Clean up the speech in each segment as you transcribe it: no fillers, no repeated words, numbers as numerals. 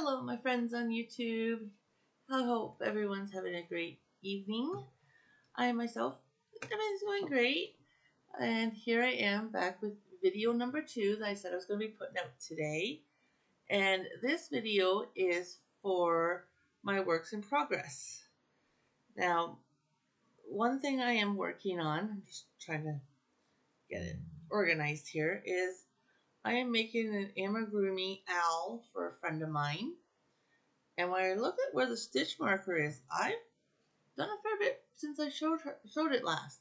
Hello, my friends on YouTube. I hope everyone's having a great evening. I myself, everything's going great. And here I am back with video number 2 that I said I was going to be putting out today. And this video is for my works in progress. Now, one thing I am working on, I'm just trying to get it organized here, is I am making an amigurumi owl for a friend of mine. And when I look at where the stitch marker is, I've done a fair bit since I showed it last.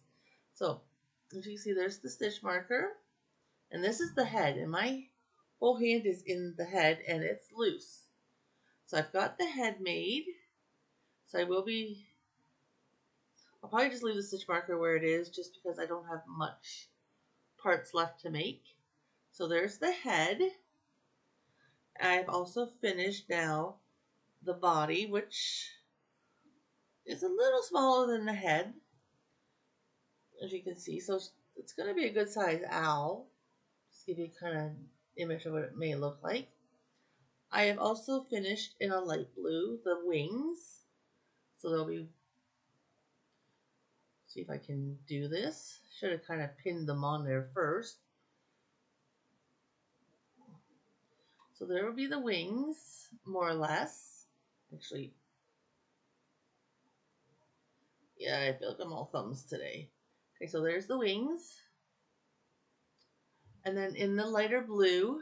So, as you can see, there's the stitch marker. And this is the head. And my whole hand is in the head and it's loose. So I've got the head made. So I'll probably just leave the stitch marker where it is just because I don't have much parts left to make. So there's the head. I've also finished now the body, which is a little smaller than the head, as you can see. So it's going to be a good size owl. Just give you kind of image of what it may look like. I have also finished in a light blue the wings. So they'll be, see if I can do this. Should have kind of pinned them on there first. So there will be the wings, more or less. Actually, yeah, I feel like I'm all thumbs today. Okay, so there's the wings. And then in the lighter blue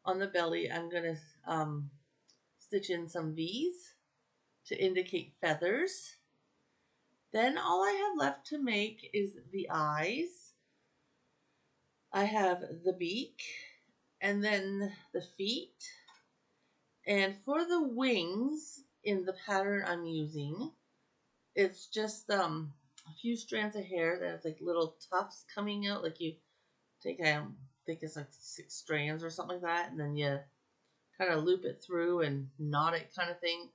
on the belly, I'm going to stitch in some V's to indicate feathers. Then all I have left to make is the eyes. I have the beak and then the feet. And for the wings in the pattern I'm using, it's just a few strands of hair that it's like little tufts coming out. Like you take, I think it's like 6 strands or something like that, and then you kind of loop it through and knot it kind of thing.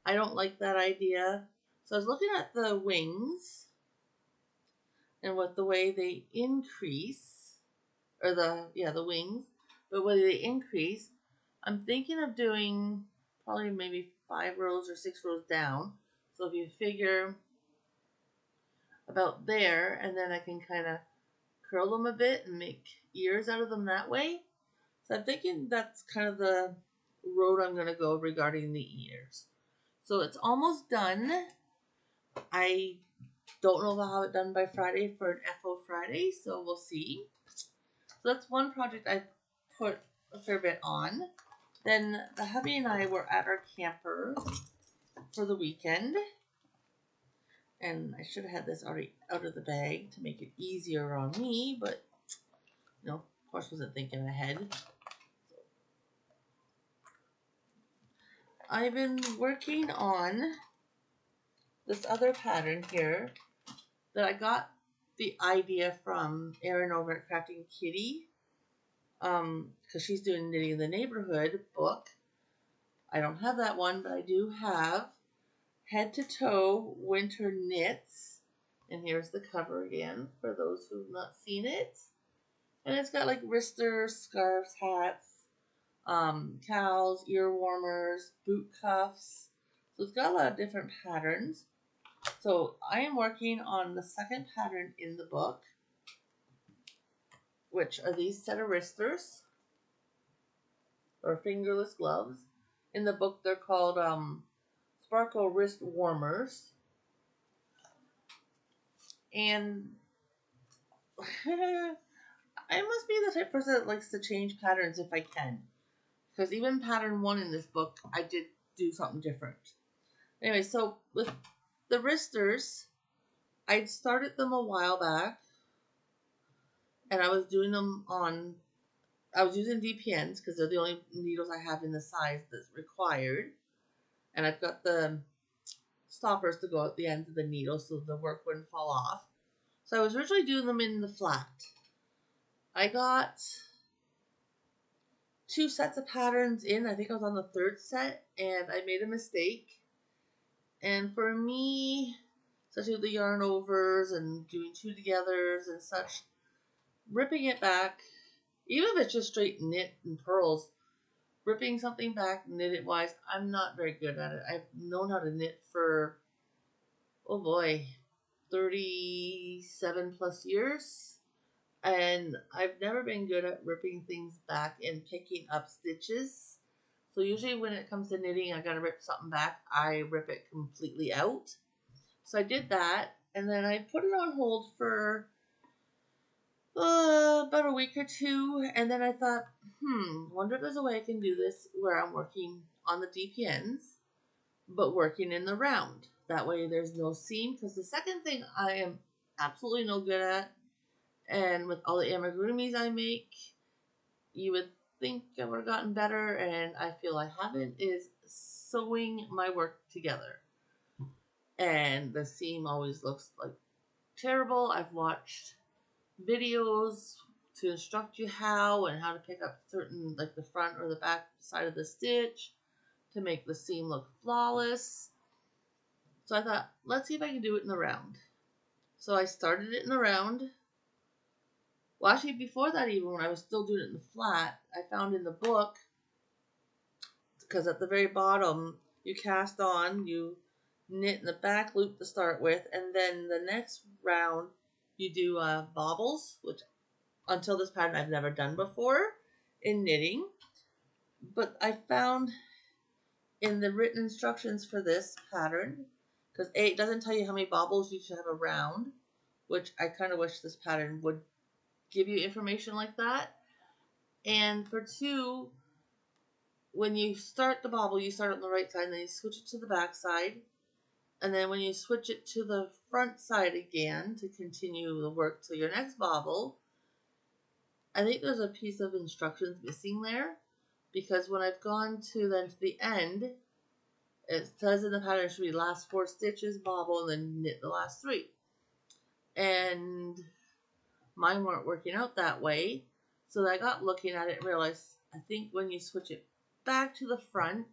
I don't like that idea. So I was looking at the wings and what the way they increase, or the wings, but when they increase, I'm thinking of doing probably maybe 5 rows or 6 rows down. So if you figure about there, and then I can kind of curl them a bit and make ears out of them that way. So I'm thinking that's kind of the road I'm going to go regarding the ears. So it's almost done. I don't know if I'll have it done by Friday for an FO Friday, so we'll see. So that's one project I put a fair bit on. Then the hubby and I were at our camper for the weekend. And I should have had this already out of the bag to make it easier on me, but, you know, of course wasn't thinking ahead. I've been working on this other pattern here that I got the idea from Erin over at Crafting Kitty, because she's doing Knitting in the Neighborhood book. I don't have that one, but I do have Head to Toe Winter Knits. And here's the cover again for those who've not seen it. And it's got like wristers, scarves, hats, cowls, ear warmers, boot cuffs. So it's got a lot of different patterns. So I am working on the second pattern in the book, which are these set of wristers or fingerless gloves. In the book they're called Sparkle Wrist Warmers. And I must be the type of person that likes to change patterns if I can. Because even pattern 1 in this book, I did do something different. Anyway, so with the wristers, I'd started them a while back. And I was doing them on, I was using DPNs because they're the only needles I have in the size that's required. And I've got the stoppers to go at the ends of the needle so the work wouldn't fall off. So I was originally doing them in the flat. I got 2 sets of patterns in. I think I was on the 3rd set and I made a mistake. And for me, especially with the yarn overs and doing 2 togethers and such, ripping it back, even if it's just straight knit and purls, ripping something back knitted wise, I'm not very good at it. I've known how to knit for, oh boy, 37 plus years. And I've never been good at ripping things back and picking up stitches. So usually when it comes to knitting, I gotta rip something back, I rip it completely out. So I did that, and then I put it on hold for about a week or two, and then I thought, wonder if there's a way I can do this where I'm working on the DPNs, but working in the round. That way there's no seam, because the second thing I am absolutely no good at, and with all the amigurumis I make, you would think I would have gotten better, and I feel I haven't, is sewing my work together. And the seam always looks like terrible. I've watched videos to instruct you how and how to pick up certain, like the front or the back side of the stitch to make the seam look flawless. So I thought, let's see if I can do it in the round. So I started it in the round. Well, actually, before that, even when I was still doing it in the flat, I found in the book, because at the very bottom, you cast on, you knit in the back loop to start with, and then the next round, you do bobbles, which until this pattern I've never done before in knitting. But I found in the written instructions for this pattern, because A, it doesn't tell you how many bobbles you should have around, which I kind of wish this pattern would give you information like that. And for 2, when you start the bobble, you start on the right side, and then you switch it to the back side. And then when you switch it to the front side again to continue the work to your next bobble, I think there's a piece of instructions missing there, because when I've gone to the end, it says in the pattern it should be last 4 stitches, bobble, and then knit the last 3. And mine weren't working out that way, so I got looking at it and realized I think when you switch it back to the front,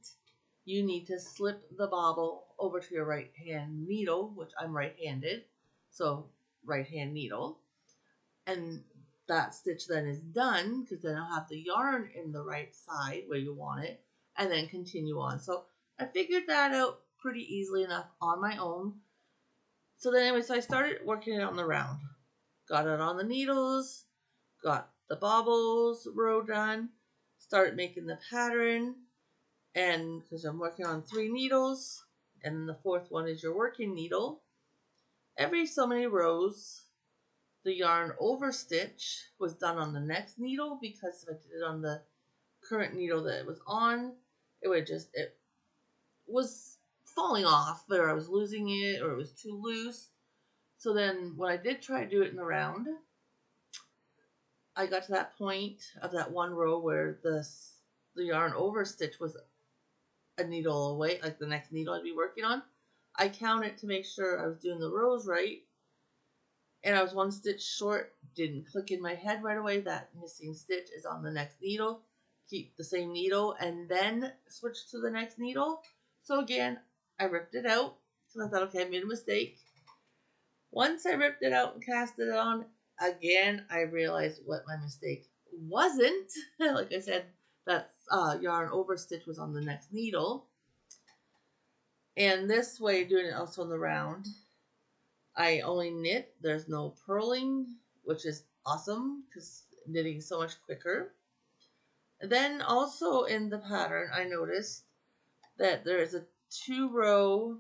you need to slip the bobble over to your right hand needle, which I'm right-handed, so right hand needle, and that stitch then is done, because then I'll have the yarn in the right side where you want it, and then continue on. So I figured that out pretty easily enough on my own. So then anyway, so I started working it on the round. Got it on the needles, got the bobbles row done, started making the pattern, and because I'm working on 3 needles, and the 4th one is your working needle, every so many rows, the yarn over stitch was done on the next needle, because if I did it on the current needle that it was on, it was falling off, or I was losing it, or it was too loose. So then when I did try to do it in the round, I got to that point of that one row where the yarn over stitch was a needle away, like the next needle I'd be working on. I counted to make sure I was doing the rows right, and I was 1 stitch short. Didn't click in my head right away that missing stitch is on the next needle. Keep the same needle and then switch to the next needle. So again, I ripped it out because I thought, okay, I made a mistake. Once I ripped it out and cast it on, again, I realized what my mistake wasn't. Like I said, that yarn over stitch was on the next needle. And this way, doing it also on the round, I only knit. There's no purling, which is awesome because knitting is so much quicker. Then also in the pattern, I noticed that there is a 2-row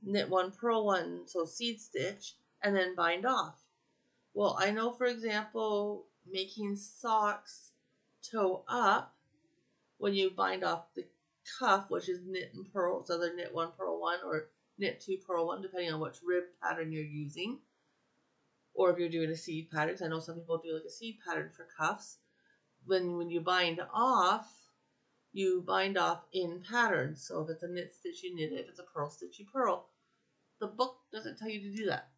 knit 1, purl 1, so seed stitch, and then bind off. Well, I know, for example, making socks toe up, when you bind off the cuff, which is knit and purl, so either knit 1, purl 1, or knit 2, purl 1, depending on which rib pattern you're using, or if you're doing a seed pattern, because I know some people do like a seed pattern for cuffs. When you bind off, you bind off in patterns. So if it's a knit stitch, you knit it. If it's a purl stitch, you purl. The book doesn't tell you to do that.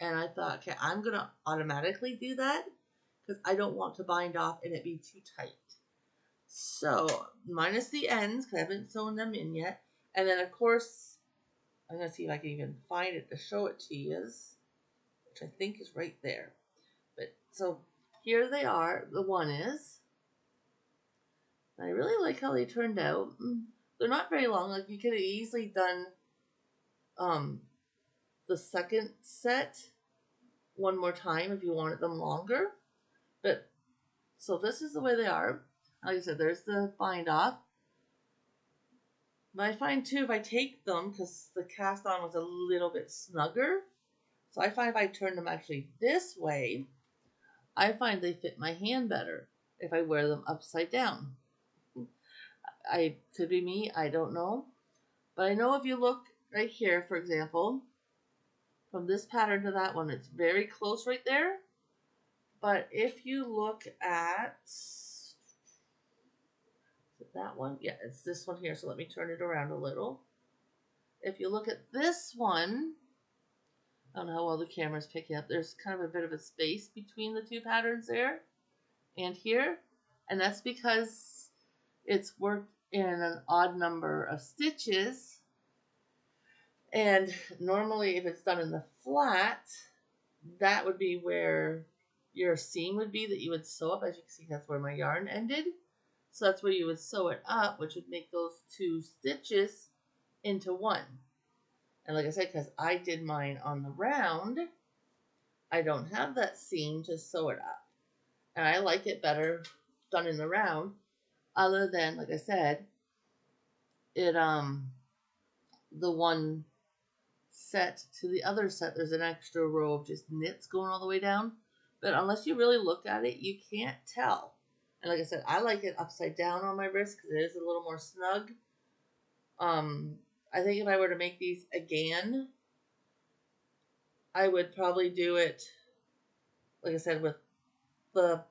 And I thought, okay, I'm going to automatically do that because I don't want to bind off and it be too tight. So, minus the ends, because I haven't sewn them in yet. And then, of course, I'm going to see if I can even find it to show it to you, which I think is right there. But so, here they are. The one is. I really like how they turned out. They're not very long. Like you could have easily done um, the second set one more time if you wanted them longer. But so this is the way they are. Like I said, there's the bind off. But I find too if I take them, because the cast on was a little bit snugger, so I find if I turn them actually this way, I find they fit my hand better if I wear them upside down. I could be me, I don't know. But I know if you look right here, for example, from this pattern to that one, it's very close right there. But if you look at that one, yeah, it's this one here. So let me turn it around a little. If you look at this one, I don't know how well the camera's picking up. There's kind of a bit of a space between the two patterns there and here. And that's because it's worked in an odd number of stitches. And normally if it's done in the flat, that would be where your seam would be that you would sew up. As you can see, that's where my yarn ended. So that's where you would sew it up, which would make those two stitches into one. And like I said, because I did mine on the round, I don't have that seam to sew it up. And I like it better done in the round, other than, like I said, it the one set to the other set, there's an extra row of just knits going all the way down. But unless you really look at it, you can't tell. And like I said, I like it upside down on my wrist because it is a little more snug. I think if I were to make these again, I would probably do it, like I said, with the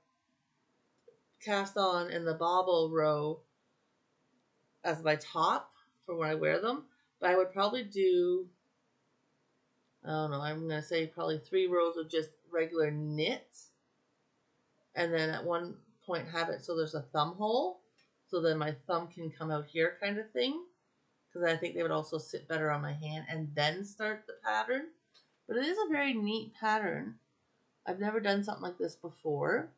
cast on and the bobble row as my top for when I wear them. But I would probably do, I don't know, I'm going to say probably 3 rows of just regular knits. And then at one point have it so there's a thumb hole. So then my thumb can come out here kind of thing. Because I think they would also sit better on my hand and then start the pattern. But it is a very neat pattern. I've never done something like this before.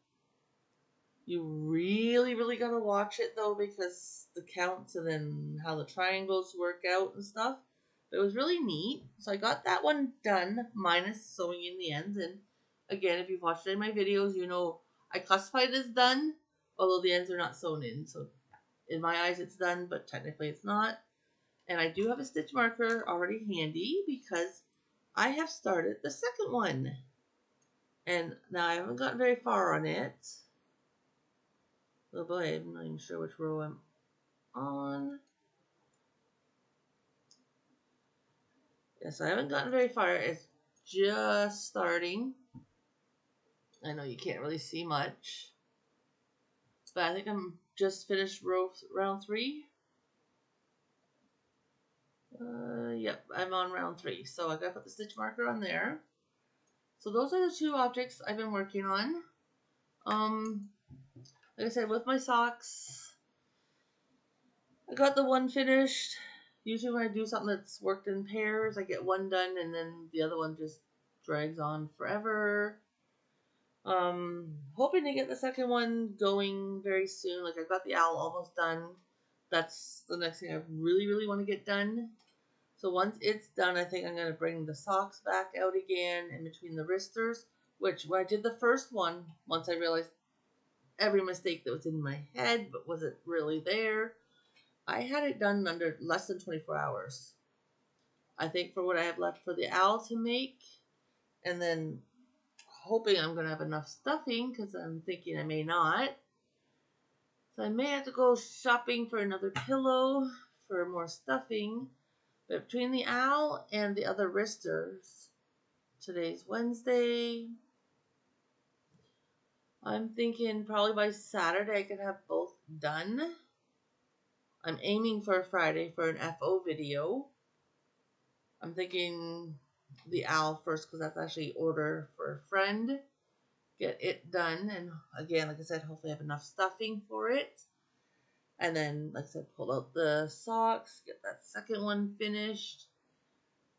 You really, really got to watch it though because the counts and then how the triangles work out and stuff. But it was really neat. So I got that one done minus sewing in the ends. And again, if you've watched any of my videos, you know I classify it as done, although the ends are not sewn in. So in my eyes it's done, but technically it's not. And I do have a stitch marker already handy because I have started the second one. And now I haven't gotten very far on it. Oh boy, I'm not even sure which row I'm on. Yes, I haven't gotten very far. It's just starting. I know you can't really see much. But I think I'm just finished round 3. Yep, I'm on round 3. So I gotta put the stitch marker on there. So those are the 2 objects I've been working on. Like I said, with my socks, I got the one finished. Usually when I do something that's worked in pairs, I get one done and then the other one just drags on forever. Hoping to get the second one going very soon. Like I got the owl almost done. That's the next thing I really, really want to get done. So once it's done, I think I'm going to bring the socks back out again in between the wristers, which when I did the first one, once I realized every mistake that was in my head but wasn't really there, I had it done under less than 24 hours. I think for what I have left for the owl to make, and then hoping I'm going to have enough stuffing because I'm thinking I may not. So I may have to go shopping for another pillow for more stuffing. But between the owl and the other wristers, today's Wednesday, I'm thinking probably by Saturday I could have both done. I'm aiming for Friday for an FO video. I'm thinking the owl first because that's actually order for a friend. Get it done. And again, like I said, hopefully I have enough stuffing for it. And then, like I said, pull out the socks. Get that second one finished.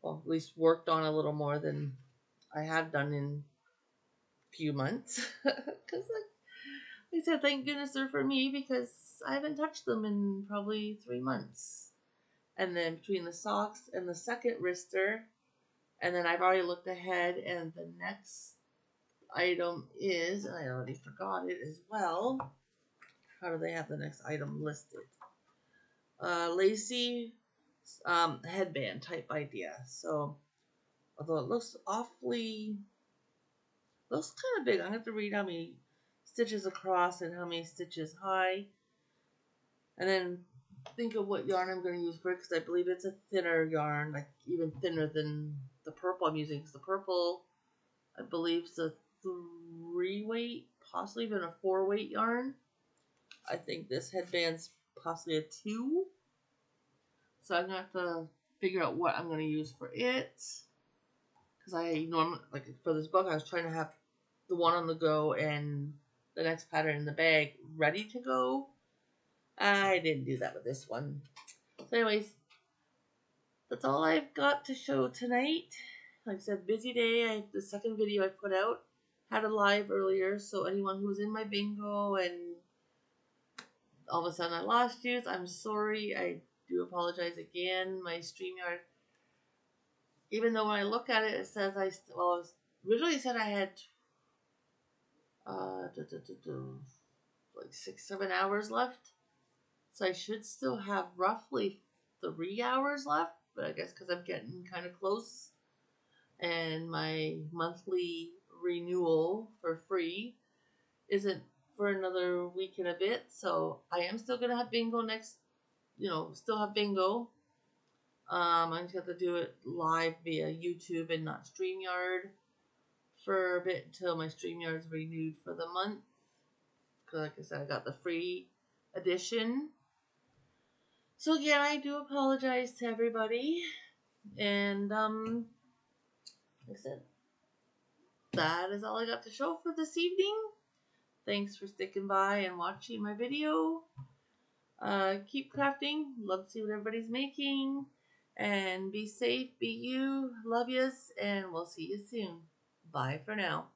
Well, at least worked on a little more than I have done in a few months. Because I I said, thank goodness they're for me because I haven't touched them in probably 3 months. And then between the socks and the second wrister, and then I've already looked ahead, and the next item is, and I already forgot it as well. How do they have the next item listed? Lacy headband type idea. So, although it looks kind of big, I'm going to have to read how many stitches across and how many stitches high. And then think of what yarn I'm going to use for it, because I believe it's a thinner yarn, like even thinner than the purple I'm using. Because the purple, I believe, is a 3-weight, possibly even a 4-weight yarn. I think this headband's possibly a 2. So I'm going to have to figure out what I'm going to use for it. Because I normally, like for this book, I was trying to have the one on the go and the next pattern in the bag ready to go. I didn't do that with this one. So anyways, that's all I've got to show tonight. Like I said, busy day. The second video I put out had a live earlier, so anyone who was in my bingo and all of a sudden I lost you, I'm sorry. I do apologize again. My StreamYard, even though when I look at it, it says originally said I had like 6-7 hours left, so I should still have roughly 3 hours left. But I guess because I'm getting kind of close, and my monthly renewal for free isn't for another week and a bit, so I am still gonna have bingo still have bingo. I'm just gonna do it live via YouTube and not StreamYard for a bit until my StreamYard's renewed for the month. Because like I said, I got the free edition. So again, I do apologize to everybody. And like I said, that is all I got to show for this evening. Thanks for sticking by and watching my video. Keep crafting. Love to see what everybody's making. And be safe, be you. Love yous, and we'll see you soon. Bye for now.